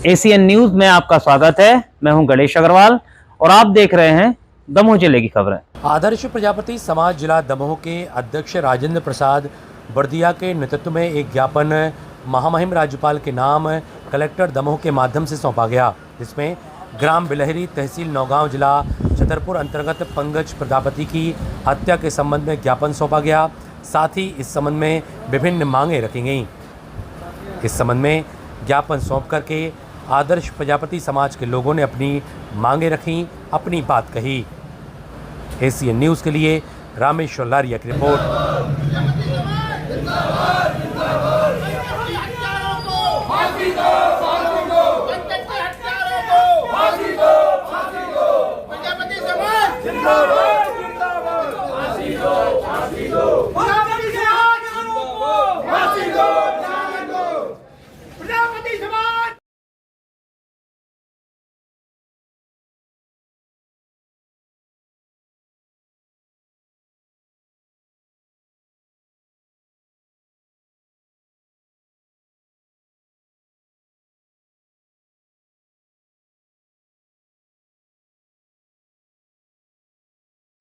ACN news में आपका स्वागत है। मैं हूं गणेश अग्रवाल और आप देख रहे हैं दमोह जिले की खबरें। आदर्श प्रजापति समाज जिला दमोह के अध्यक्ष राजेंद्र प्रसाद बर्दिया के नेतृत्व में एक ज्ञापन महामहिम राज्यपाल के नाम कलेक्टर दमोह के माध्यम से सौंपा गया, जिसमें ग्राम बिलहरी तहसील नौगांव जिला छतरपुर अंतर्गत पंकज प्रजापति की हत्या के संबंध में ज्ञापन सौंपा गया। साथ ही इस संबंध में विभिन्न मांगें रखी गईं। इस संबंध में ज्ञापन सौंप करके आदर्श प्रजापति समाज के लोगों ने अपनी मांगें रखीं, अपनी बात कही। एसीएन न्यूज़ के लिए रामेश्वर लारिया की रिपोर्ट।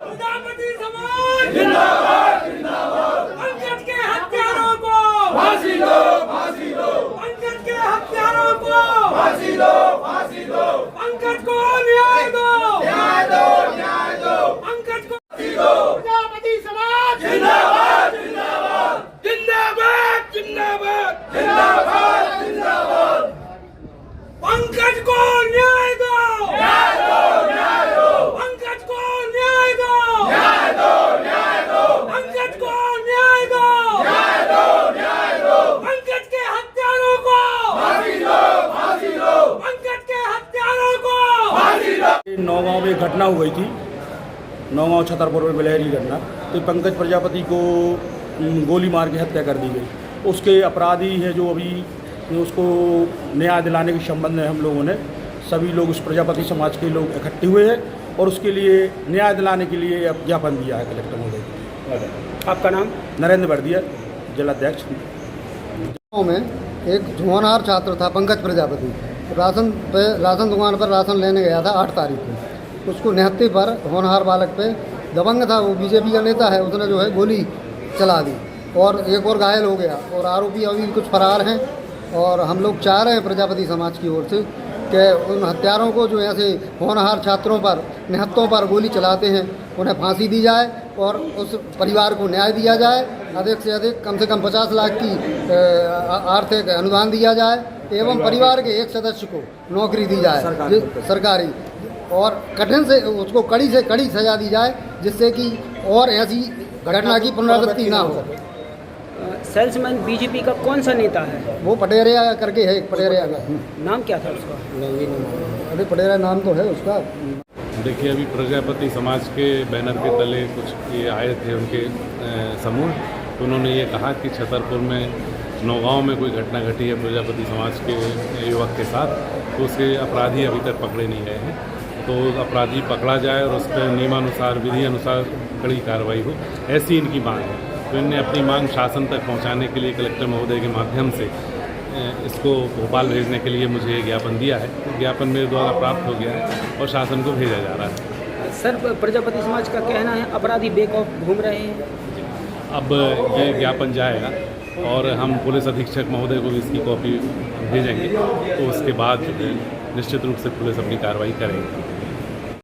प्रजापति समाज जिंदाबाद जिंदाबाद। पंकज के हत्यारों को फांसी दो, फांसी दो। पंकज के हत्यारों को फांसी दो, फांसी दो। पंकज को न्याय दो, न्याय दो, न्याय दो। पंकज को फांसी दो। प्रजापति समाज जिंदाबाद जिंदाबाद जिंदाबाद जिंदाबाद जिंदाबाद जिंदाबाद। पंकज को न्याय दो, न्याय दो, न्याय दो। पंकज को न्याय दो, न्याय दो, न्याय दो। पंकज को न्याय दो, न्याय दो, न्याय दो। पंकज के हत्यारों को फांसी दो, फांसी दो। पंकज के हत्यारों को फांसी दो। नौगांव में एक घटना हो गई थी, नौगांव छतरपुर में बिलहरी घटना। तो पंकज प्रजापति को गोली मार के हत्या कर दी गई। उसके अपराधी है जो अभी उसको न्याय दिलाने के संबंध में हम लोगों ने सभी लोग उस प्रजापति समाज के लोग इकट्ठे हुए हैं और उसके लिए न्याय दिलाने के लिए अब ज्ञापन दिया है कलेक्टर महोदय को। आपका नाम? नरेंद्र बर्दिया, जिलाध्यक्ष। में एक होनहार छात्र था पंकज प्रजापति, राशन दुकान पर राशन लेने गया था 8 तारीख को। उसको निहत्थे पर होनहार बालक पे दबंग था, वो बीजेपी का नेता है, उसने जो है गोली चला दी और एक और घायल हो गया और आरोपी अभी कुछ फरार हैं। और हम लोग चाह रहे हैं प्रजापति समाज की ओर से कि उन हत्यारों को जो ऐसे होनहार छात्रों पर निहत्थों पर गोली चलाते हैं उन्हें फांसी दी जाए और उस परिवार को न्याय दिया जाए। अधिक से अधिक कम से कम 50 लाख की आर्थिक अनुदान दिया जाए एवं परिवार के एक सदस्य को नौकरी दी जाए सरकारी, और कठिन से उसको कड़ी से कड़ी सजा दी जाए जिससे कि और ऐसी घटना की पुनरावृत्ति ना हो। सेल्समैन बीजेपी का कौन सा नेता है? वो पटेरिया करके है, एक पटेरिया का नाम क्या था उसका? अरे पटेरिया नाम तो है उसका। देखिए, अभी प्रजापति समाज के बैनर के तले कुछ ये आए थे उनके समूह, तो उन्होंने ये कहा कि छतरपुर में नौगांव में कोई घटना घटी है प्रजापति समाज के युवक के साथ, तो उसके अपराधी अभी तक पकड़े नहीं गए हैं, तो अपराधी पकड़ा जाए और उस पर नियमानुसार विधि अनुसार कड़ी कार्रवाई हो, ऐसी इनकी मांग है। तो इनने अपनी मांग शासन तक पहुंचाने के लिए कलेक्टर महोदय के माध्यम से इसको भोपाल भेजने के लिए मुझे ज्ञापन दिया है। तो ज्ञापन मेरे द्वारा प्राप्त हो गया है और शासन को भेजा जा रहा है। सर, प्रजापति समाज का कहना है अपराधी बेखौफ घूम रहे हैं। अब ये ज्ञापन जाएगा और हम पुलिस अधीक्षक महोदय को भी इसकी कॉपी भेजेंगे, तो उसके बाद जो है निश्चित रूप से पुलिस अपनी कार्रवाई करेगी।